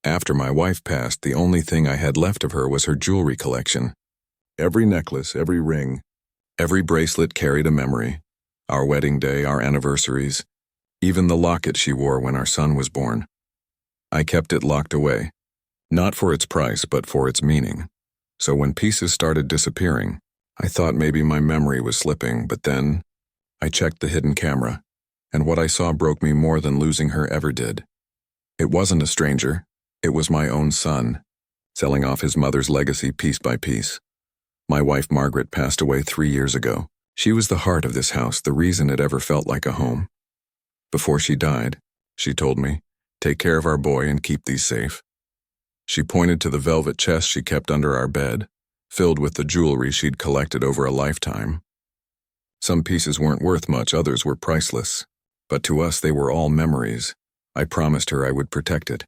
After my wife passed, the only thing I had left of her was her jewelry collection. Every necklace, every ring, every bracelet carried a memory. Our wedding day, our anniversaries, even the locket she wore when our son was born. I kept it locked away, not for its price, but for its meaning. So when pieces started disappearing, I thought maybe my memory was slipping, but then I checked the hidden camera, and what I saw broke me more than losing her ever did. It wasn't a stranger, it was my own son, selling off his mother's legacy piece by piece. My wife Margaret passed away 3 years ago. She was the heart of this house, the reason it ever felt like a home. Before she died, she told me, "Take care of our boy and keep these safe." She pointed to the velvet chest she kept under our bed, filled with the jewelry she'd collected over a lifetime. Some pieces weren't worth much, others were priceless. But to us they were all memories. I promised her I would protect it.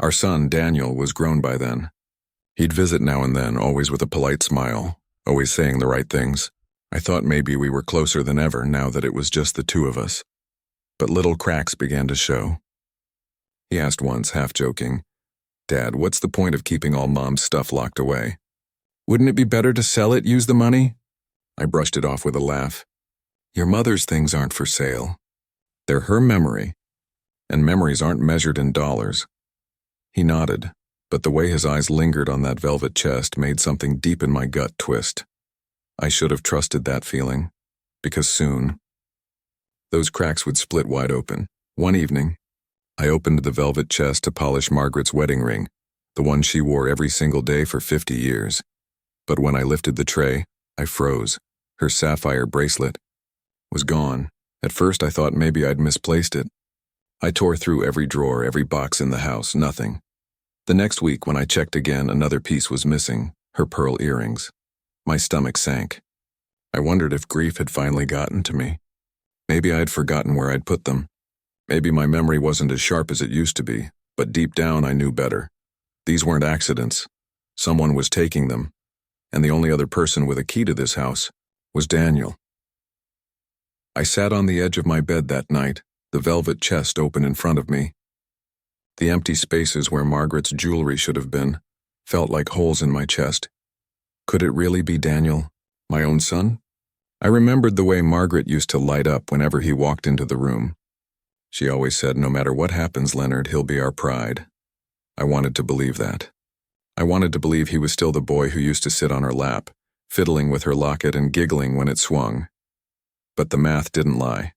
Our son, Daniel, was grown by then. He'd visit now and then, always with a polite smile, always saying the right things. I thought maybe we were closer than ever now that it was just the two of us. But little cracks began to show. He asked once, half joking, "Dad, what's the point of keeping all Mom's stuff locked away? Wouldn't it be better to sell it, use the money?" I brushed it off with a laugh. "Your mother's things aren't for sale. They're her memory, and memories aren't measured in dollars." He nodded, but the way his eyes lingered on that velvet chest made something deep in my gut twist. I should have trusted that feeling, because soon, those cracks would split wide open. One evening, I opened the velvet chest to polish Margaret's wedding ring, the one she wore every single day for 50 years. But when I lifted the tray, I froze. Her sapphire bracelet was gone. At first I thought maybe I'd misplaced it. I tore through every drawer, every box in the house, nothing. The next week when I checked again, another piece was missing, her pearl earrings. My stomach sank. I wondered if grief had finally gotten to me. Maybe I'd forgotten where I'd put them. Maybe my memory wasn't as sharp as it used to be, but deep down I knew better. These weren't accidents. Someone was taking them, and the only other person with a key to this house was Daniel. I sat on the edge of my bed that night, the velvet chest open in front of me. The empty spaces where Margaret's jewelry should have been felt like holes in my chest. Could it really be Daniel, my own son? I remembered the way Margaret used to light up whenever he walked into the room. She always said, "No matter what happens, Leonard, he'll be our pride." I wanted to believe that. I wanted to believe he was still the boy who used to sit on her lap, fiddling with her locket and giggling when it swung. But the math didn't lie.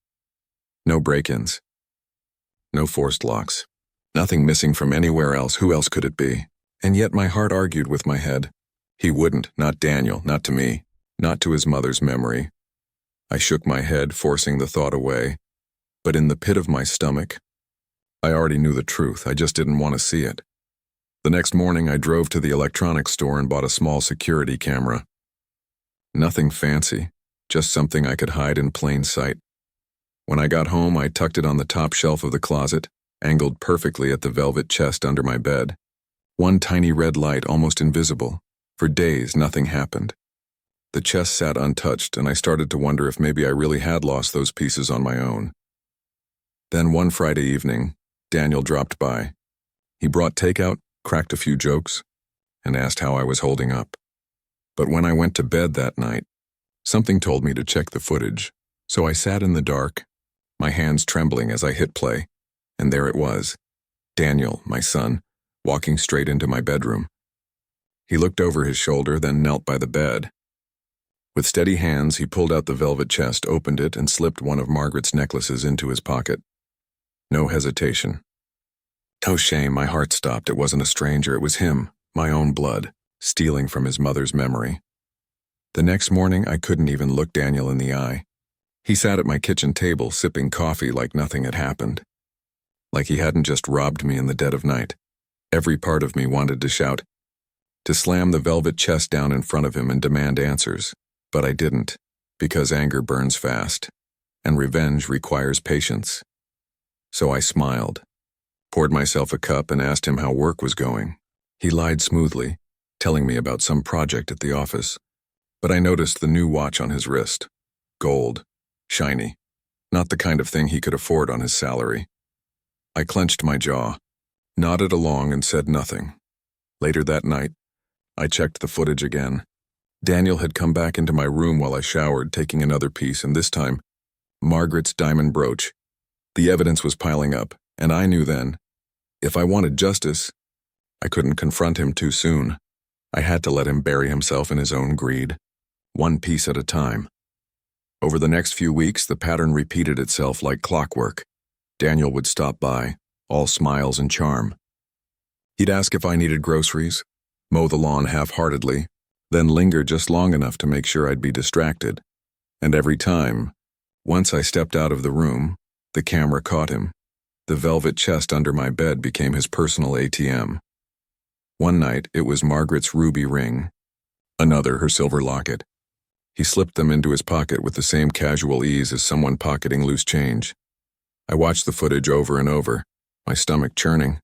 No break-ins. No forced locks. Nothing missing from anywhere else. Who else could it be? And yet my heart argued with my head. He wouldn't, not Daniel, not to me, not to his mother's memory. I shook my head, forcing the thought away. But in the pit of my stomach, I already knew the truth. I just didn't want to see it. The next morning, I drove to the electronics store and bought a small security camera. Nothing fancy, just something I could hide in plain sight. When I got home, I tucked it on the top shelf of the closet, angled perfectly at the velvet chest under my bed. One tiny red light, almost invisible. For days, nothing happened. The chest sat untouched, and I started to wonder if maybe I really had lost those pieces on my own. Then one Friday evening, Daniel dropped by. He brought takeout, cracked a few jokes, and asked how I was holding up. But when I went to bed that night, something told me to check the footage, so I sat in the dark, my hands trembling as I hit play, and there it was, Daniel, my son, walking straight into my bedroom. He looked over his shoulder, then knelt by the bed. With steady hands, he pulled out the velvet chest, opened it, and slipped one of Margaret's necklaces into his pocket. No hesitation. No shame, my heart stopped. It wasn't a stranger, it was him, my own blood, stealing from his mother's memory. The next morning, I couldn't even look Daniel in the eye. He sat at my kitchen table, sipping coffee like nothing had happened. Like he hadn't just robbed me in the dead of night. Every part of me wanted to shout, to slam the velvet chest down in front of him and demand answers. But I didn't, because anger burns fast, and revenge requires patience. So I smiled, poured myself a cup, and asked him how work was going. He lied smoothly, telling me about some project at the office. But I noticed the new watch on his wrist. Gold, shiny, not the kind of thing he could afford on his salary. I clenched my jaw. nodded along and said nothing. Later that night, I checked the footage again. Daniel had come back into my room while I showered, taking another piece, and this time, Margaret's diamond brooch. The evidence was piling up, and I knew then, if I wanted justice, I couldn't confront him too soon. I had to let him bury himself in his own greed, one piece at a time. Over the next few weeks, the pattern repeated itself like clockwork. Daniel would stop by, all smiles and charm. He'd ask if I needed groceries, mow the lawn half-heartedly, then linger just long enough to make sure I'd be distracted. And every time, once I stepped out of the room, the camera caught him. The velvet chest under my bed became his personal ATM. One night, it was Margaret's ruby ring. Another, her silver locket. He slipped them into his pocket with the same casual ease as someone pocketing loose change. I watched the footage over and over, my stomach churning.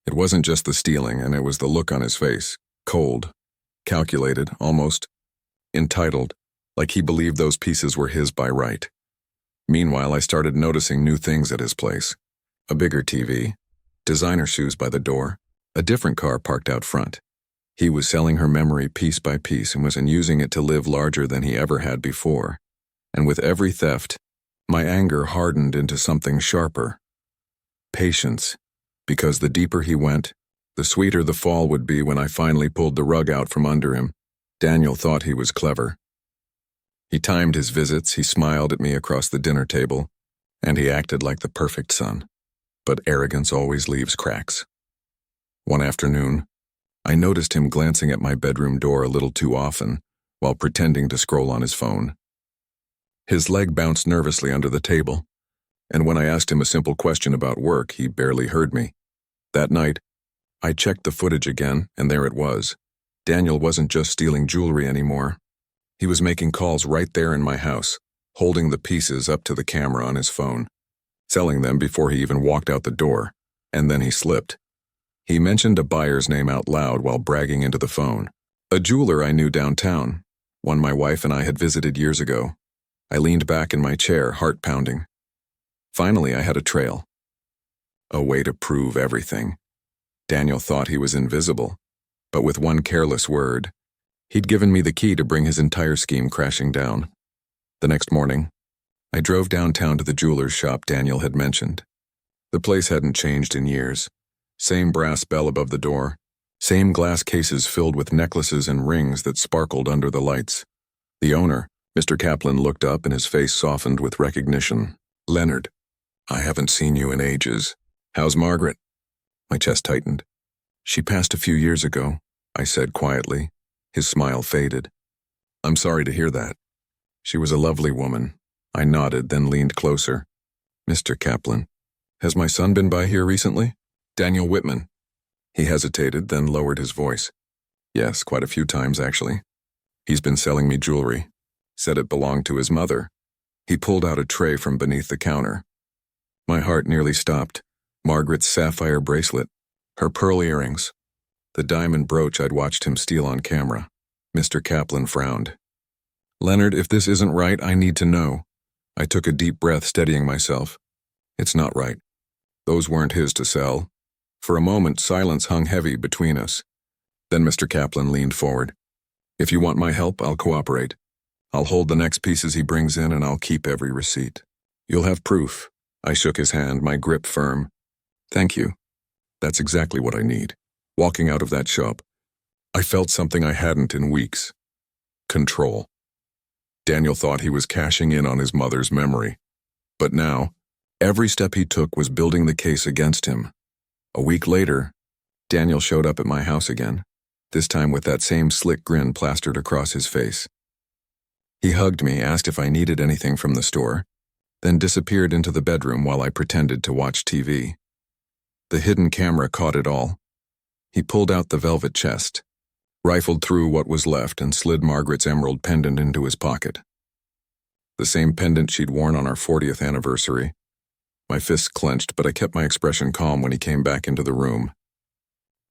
It wasn't just the stealing, and it was the look on his face, cold, calculated, almost entitled, like he believed those pieces were his by right. Meanwhile, I started noticing new things at his place. A bigger TV, designer shoes by the door, a different car parked out front. He was selling her memory piece by piece and was using it to live larger than he ever had before. And with every theft, my anger hardened into something sharper. Patience, because the deeper he went, the sweeter the fall would be when I finally pulled the rug out from under him. Daniel thought he was clever. He timed his visits, he smiled at me across the dinner table, and he acted like the perfect son. But arrogance always leaves cracks. One afternoon, I noticed him glancing at my bedroom door a little too often while pretending to scroll on his phone. His leg bounced nervously under the table, and when I asked him a simple question about work, he barely heard me. That night, I checked the footage again, and there it was. Daniel wasn't just stealing jewelry anymore. He was making calls right there in my house, holding the pieces up to the camera on his phone, selling them before he even walked out the door, and then he slipped. He mentioned a buyer's name out loud while bragging into the phone. A jeweler I knew downtown, one my wife and I had visited years ago. I leaned back in my chair, heart pounding. Finally, I had a trail. A way to prove everything. Daniel thought he was invisible, but with one careless word, he'd given me the key to bring his entire scheme crashing down. The next morning, I drove downtown to the jeweler's shop Daniel had mentioned. The place hadn't changed in years. Same brass bell above the door, same glass cases filled with necklaces and rings that sparkled under the lights. The owner, Mr. Kaplan, looked up and his face softened with recognition. "Leonard, I haven't seen you in ages. How's Margaret?" My chest tightened. "She passed a few years ago," I said quietly. His smile faded. "I'm sorry to hear that. She was a lovely woman." I nodded, then leaned closer. "Mr. Kaplan, has my son been by here recently?" "Daniel Whitman." He hesitated, then lowered his voice. "Yes, quite a few times, actually. He's been selling me jewelry. Said it belonged to his mother." He pulled out a tray from beneath the counter. My heart nearly stopped. Margaret's sapphire bracelet, her pearl earrings, the diamond brooch I'd watched him steal on camera. Mr. Kaplan frowned. "Leonard, if this isn't right, I need to know." I took a deep breath, steadying myself. "It's not right. Those weren't his to sell." For a moment, silence hung heavy between us. Then Mr. Kaplan leaned forward. "If you want my help, I'll cooperate. I'll hold the next pieces he brings in, and I'll keep every receipt. You'll have proof." I shook his hand, my grip firm. "Thank you. That's exactly what I need." Walking out of that shop, I felt something I hadn't in weeks. Control. Daniel thought he was cashing in on his mother's memory. But now, every step he took was building the case against him. A week later, Daniel showed up at my house again, this time with that same slick grin plastered across his face. He hugged me, asked if I needed anything from the store, then disappeared into the bedroom while I pretended to watch TV. The hidden camera caught it all. He pulled out the velvet chest, rifled through what was left, and slid Margaret's emerald pendant into his pocket. The same pendant she'd worn on our 40th anniversary. My fists clenched, but I kept my expression calm when he came back into the room.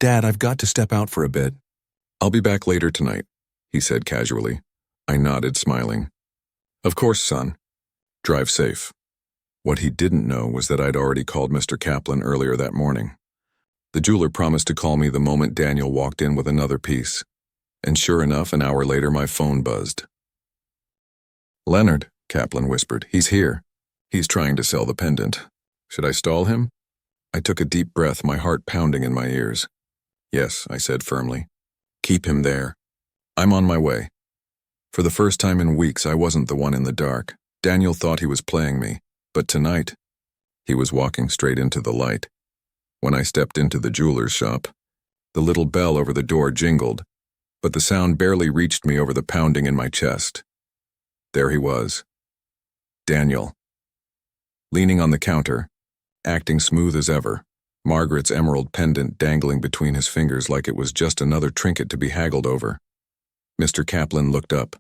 "Dad, I've got to step out for a bit." "I'll be back later tonight," he said casually. I nodded, smiling. "Of course, son. Drive safe." What he didn't know was that I'd already called Mr. Kaplan earlier that morning. The jeweler promised to call me the moment Daniel walked in with another piece. And sure enough, an hour later my phone buzzed. "Leonard," Kaplan whispered. "He's here. He's trying to sell the pendant. Should I stall him?" I took a deep breath, my heart pounding in my ears. "Yes," I said firmly. "Keep him there. I'm on my way." For the first time in weeks, I wasn't the one in the dark. Daniel thought he was playing me, but tonight, he was walking straight into the light. When I stepped into the jeweler's shop, the little bell over the door jingled, but the sound barely reached me over the pounding in my chest. There he was. Daniel. Leaning on the counter, acting smooth as ever, Margaret's emerald pendant dangling between his fingers like it was just another trinket to be haggled over. Mr. Kaplan looked up,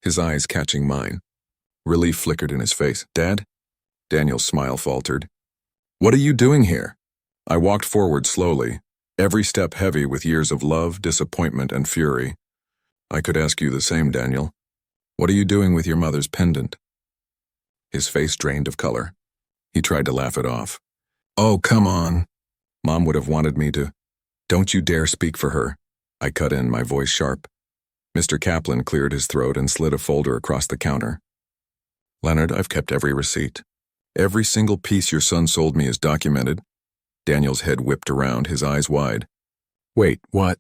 his eyes catching mine. Relief flickered in his face. "Dad?" Daniel's smile faltered. "What are you doing here?" I walked forward slowly, every step heavy with years of love, disappointment, and fury. "I could ask you the same, Daniel. What are you doing with your mother's pendant?" His face drained of color. He tried to laugh it off. "Oh, come on. Mom would have wanted me to." "Don't you dare speak for her," I cut in, my voice sharp. Mr. Kaplan cleared his throat and slid a folder across the counter. "Leonard, I've kept every receipt. Every single piece your son sold me is documented." Daniel's head whipped around, his eyes wide. "Wait, what?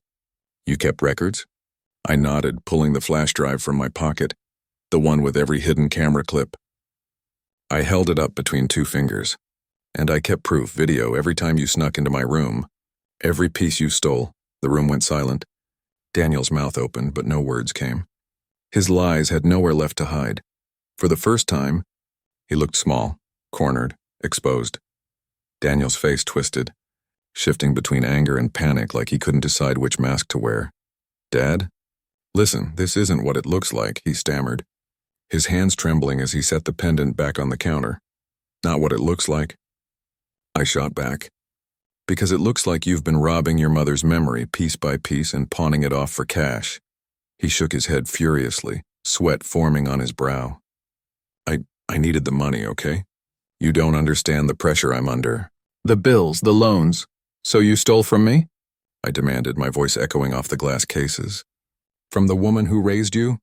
You kept records?" I nodded, pulling the flash drive from my pocket, the one with every hidden camera clip. I held it up between two fingers. "And I kept proof, video, every time you snuck into my room. Every piece you stole." The room went silent. Daniel's mouth opened, but no words came. His lies had nowhere left to hide. For the first time, he looked small, cornered, exposed. Daniel's face twisted, shifting between anger and panic like he couldn't decide which mask to wear. "Dad? Listen, this isn't what it looks like," he stammered, his hands trembling as he set the pendant back on the counter. "Not what it looks like." I shot back. "Because it looks like you've been robbing your mother's memory piece by piece and pawning it off for cash." He shook his head furiously, sweat forming on his brow. I needed the money, okay? You don't understand the pressure I'm under. The bills, the loans. So you stole from me?" I demanded, my voice echoing off the glass cases. "From the woman who raised you?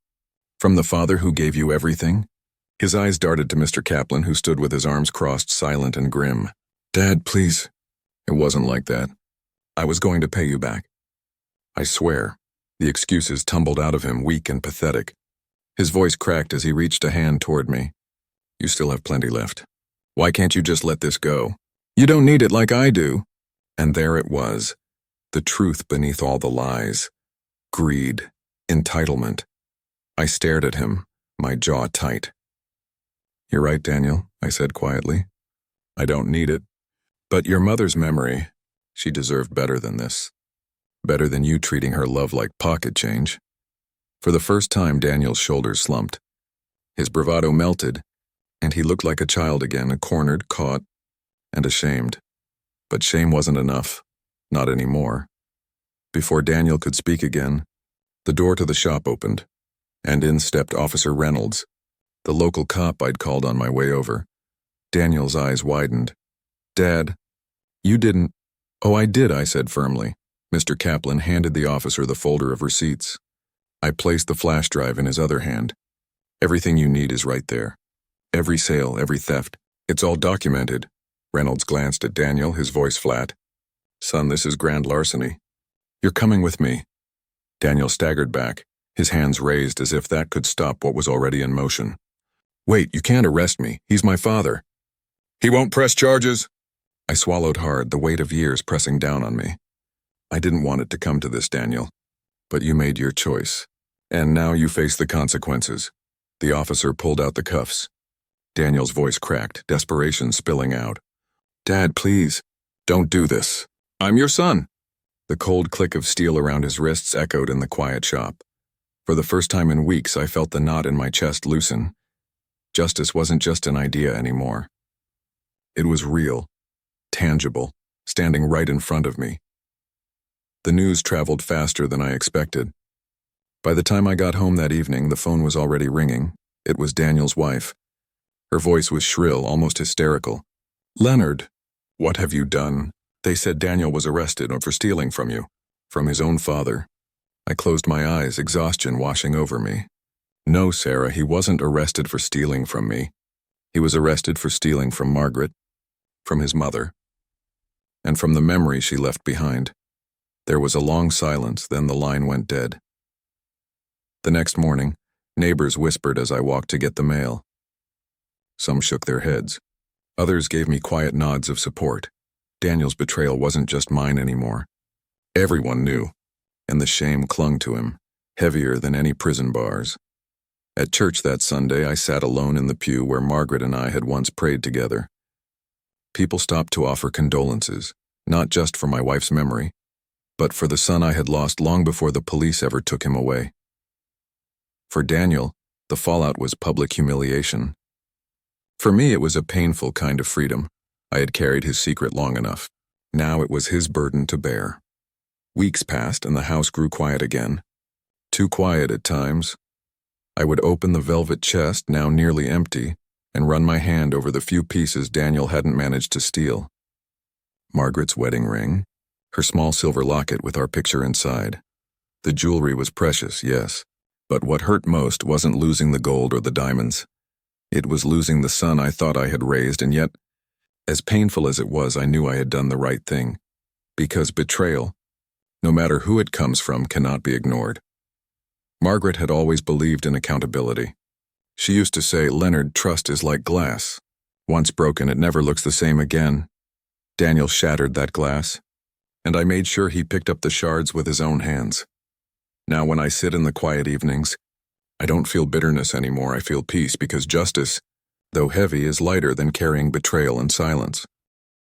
From the father who gave you everything?" His eyes darted to Mr. Kaplan, who stood with his arms crossed, silent and grim. "Dad, please." "It wasn't like that. I was going to pay you back." I swear. The excuses tumbled out of him, weak and pathetic. His voice cracked as he reached a hand toward me. "You still have plenty left. Why can't you just let this go? You don't need it like I do." And there it was, the truth beneath all the lies. Greed, entitlement. I stared at him, my jaw tight. "You're right, Daniel," I said quietly. "I don't need it. But your mother's memory, she deserved better than this. Better than you treating her love like pocket change." For the first time, Daniel's shoulders slumped. His bravado melted, and he looked like a child again, cornered, caught, and ashamed. But shame wasn't enough. Not anymore. Before Daniel could speak again, the door to the shop opened, and in stepped Officer Reynolds, the local cop I'd called on my way over. Daniel's eyes widened. "Dad, you didn't—" "Oh, I did," I said firmly. Mr. Kaplan handed the officer the folder of receipts. I placed the flash drive in his other hand. "Everything you need is right there. Every sale, every theft. It's all documented." Reynolds glanced at Daniel, his voice flat. "Son, this is grand larceny. You're coming with me." Daniel staggered back, his hands raised as if that could stop what was already in motion. "Wait, you can't arrest me. He's my father." "He won't press charges?" I swallowed hard, the weight of years pressing down on me. "I didn't want it to come to this, Daniel. But you made your choice. And now you face the consequences." The officer pulled out the cuffs. Daniel's voice cracked, desperation spilling out. "Dad, please, don't do this. I'm your son." The cold click of steel around his wrists echoed in the quiet shop. For the first time in weeks, I felt the knot in my chest loosen. Justice wasn't just an idea anymore. It was real, tangible, standing right in front of me. The news traveled faster than I expected. By the time I got home that evening, the phone was already ringing. It was Daniel's wife. Her voice was shrill, almost hysterical. "Leonard, what have you done?" They said Daniel was arrested for stealing from you, from his own father. I closed my eyes, exhaustion washing over me. No, Sarah, he wasn't arrested for stealing from me. He was arrested for stealing from Margaret, from his mother, and from the memory she left behind. There was a long silence, then the line went dead. The next morning, neighbors whispered as I walked to get the mail. Some shook their heads. Others gave me quiet nods of support. Daniel's betrayal wasn't just mine anymore. Everyone knew, and the shame clung to him, heavier than any prison bars. At church that Sunday, I sat alone in the pew where Margaret and I had once prayed together. People stopped to offer condolences, not just for my wife's memory, but for the son I had lost long before the police ever took him away. For Daniel, the fallout was public humiliation. For me, it was a painful kind of freedom. I had carried his secret long enough. Now it was his burden to bear. Weeks passed and the house grew quiet again. Too quiet at times. I would open the velvet chest, now nearly empty, and run my hand over the few pieces Daniel hadn't managed to steal. Margaret's wedding ring, her small silver locket with our picture inside. The jewelry was precious, yes, but what hurt most wasn't losing the gold or the diamonds. It was losing the son I thought I had raised, and yet, as painful as it was, I knew I had done the right thing. Because betrayal, no matter who it comes from, cannot be ignored. Margaret had always believed in accountability. She used to say, "Leonard, trust is like glass. Once broken, it never looks the same again." Daniel shattered that glass, and I made sure he picked up the shards with his own hands. Now when I sit in the quiet evenings, I don't feel bitterness anymore, I feel peace, because justice, though heavy, is lighter than carrying betrayal in silence.